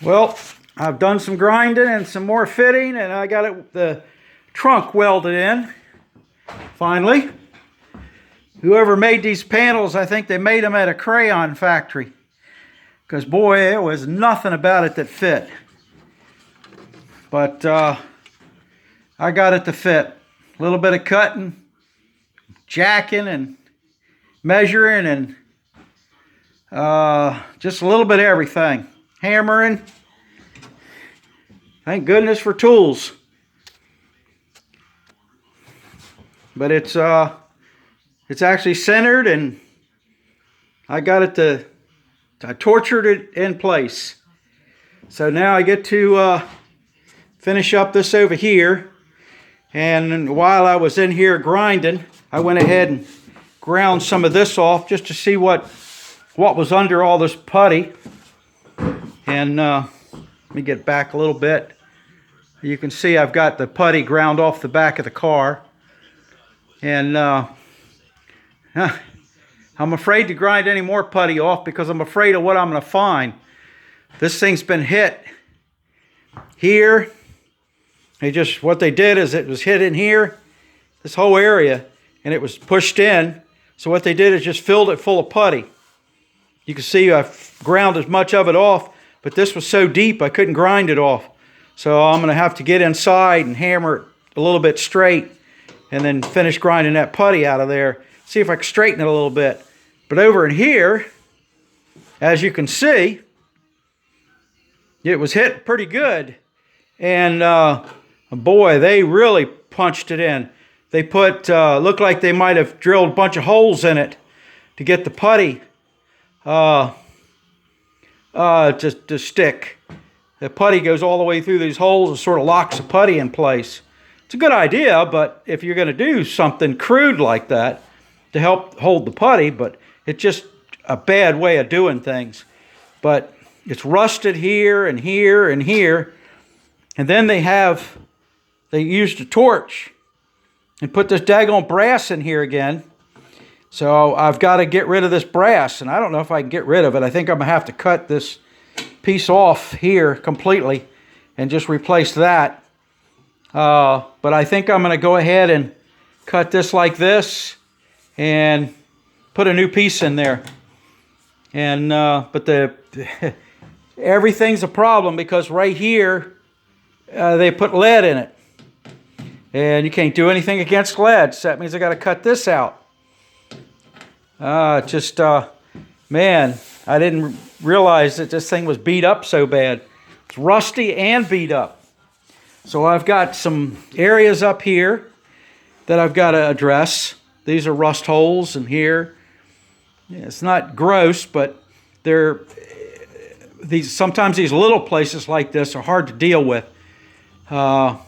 Well, I've done some grinding and some more fitting, and I got the trunk welded in, finally. Whoever made these panels, I think they made them at a crayon factory. Because boy, there was nothing about it that fit. But I got it to fit. A little bit of cutting, jacking and measuring, and just a little bit of everything. Hammering. Thank goodness for tools. But it's actually centered, and I got it I tortured it in place. So now I get to finish up this over here. And while I was in here grinding, I went ahead and ground some of this off just to see what was under all this putty. And let me get back a little bit. You can see I've got the putty ground off the back of the car. And I'm afraid to grind any more putty off because I'm afraid of what I'm going to find. This thing's been hit here. What they did is it was hit in here, this whole area, and it was pushed in. So what they did is just filled it full of putty. You can see I've ground as much of it off, but this was so deep I couldn't grind it off. So I'm going to have to get inside and hammer it a little bit straight and then finish grinding that putty out of there. See if I can straighten it a little bit. But over in here, as you can see, it was hit pretty good. And boy, they really punched it in. They looked like they might have drilled a bunch of holes in it to get the putty to stick. The putty goes all the way through these holes and sort of locks the putty in place. It's a good idea, but if you're going to do something crude like that to help hold the putty, but it's just a bad way of doing things. But it's rusted here and here and here. And then they used a torch and put this daggone brass in here again. So I've got to get rid of this brass, and I don't know if I can get rid of it. I think I'm going to have to cut this piece off here completely and just replace that. But I think I'm going to go ahead and cut this like this and put a new piece in there. And but everything's a problem because right here they put lead in it, and you can't do anything against lead. So that means I got to cut this out. Man, I didn't realize that this thing was beat up so bad. It's rusty and beat up. So I've got some areas up here that I've got to address. These are rust holes in here. Yeah, it's not gross, but sometimes these little places like this are hard to deal with. But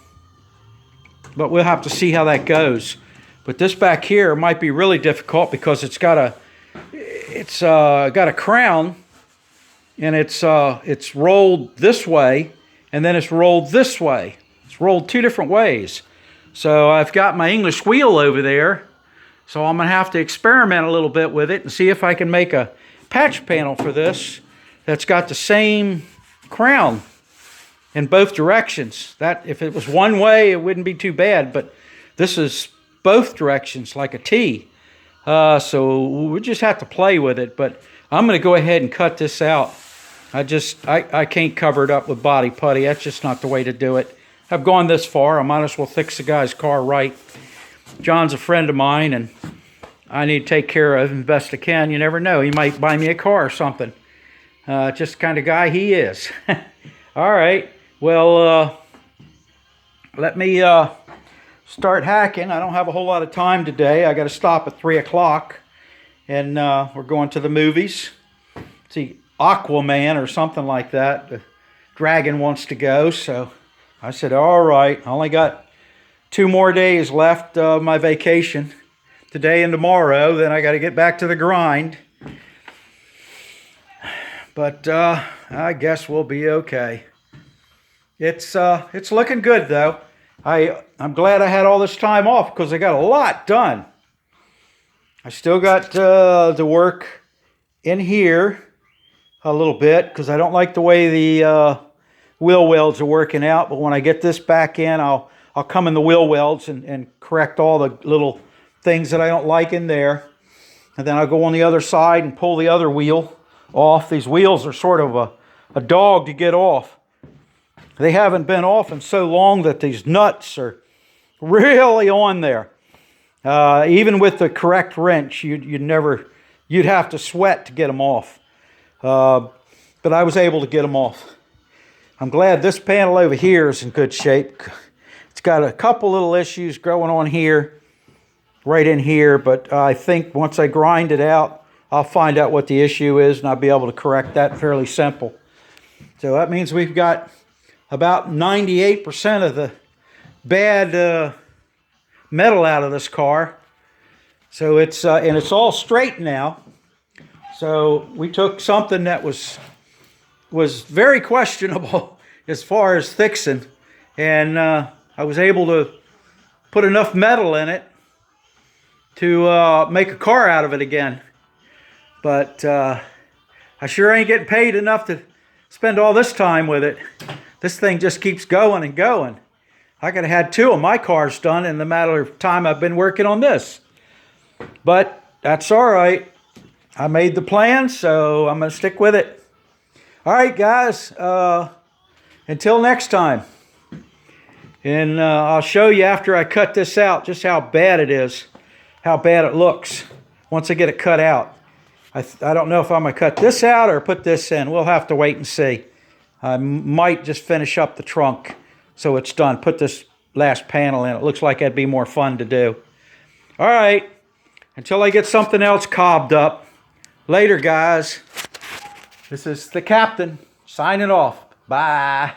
we'll have to see how that goes. But this back here might be really difficult because it's got a crown, and it's rolled this way, and then it's rolled this way. It's rolled two different ways. So I've got my English wheel over there, so I'm going to have to experiment a little bit with it and see if I can make a patch panel for this that's got the same crown in both directions. That if it was one way, it wouldn't be too bad, but this is both directions like a T. So we'll just have to play with it, but I'm going to go ahead and cut this out. I can't cover it up with body putty. That's just not the way to do it. I've gone this far. I might as well fix the guy's car right. John's a friend of mine, and I need to take care of him best I can. You never know. He might buy me a car or something. Just the kind of guy he is. All right. Well, let me start hacking. I don't have a whole lot of time today. I got to stop at 3 o'clock, and we're going to the movies. See, Aquaman or something like that. The dragon wants to go, so I said, all right. I only got 2 more days left of my vacation, today and tomorrow. Then I got to get back to the grind. But I guess we'll be okay. It's looking good though. I'm glad I had all this time off because I got a lot done. I still got the work in here a little bit because I don't like the way the wheel welds are working out. But when I get this back in, I'll come in the wheel welds and correct all the little things that I don't like in there. And then I'll go on the other side and pull the other wheel off. These wheels are sort of a dog to get off. They haven't been off in so long that these nuts are really on there. Even with the correct wrench, you'd have to sweat to get them off. But I was able to get them off. I'm glad this panel over here is in good shape. It's got a couple little issues going on here, right in here, but I think once I grind it out, I'll find out what the issue is and I'll be able to correct that fairly simple. So that means we've got about 98% of the bad metal out of this car. So it's and it's all straight now. So we took something that was very questionable as far as fixing, and I was able to put enough metal in it to make a car out of it again. But I sure ain't getting paid enough to spend all this time with it. This thing just keeps going and going. I could have had 2 of my cars done in the matter of time I've been working on this. But that's all right. I made the plan, so I'm going to stick with it. All right, guys. Until next time. And I'll show you after I cut this out just how bad it is, how bad it looks once I get it cut out. I don't know if I'm going to cut this out or put this in. We'll have to wait and see. I might just finish up the trunk so it's done. Put this last panel in. It looks like that'd be more fun to do. All right. Until I get something else cobbed up. Later, guys. This is the captain signing off. Bye.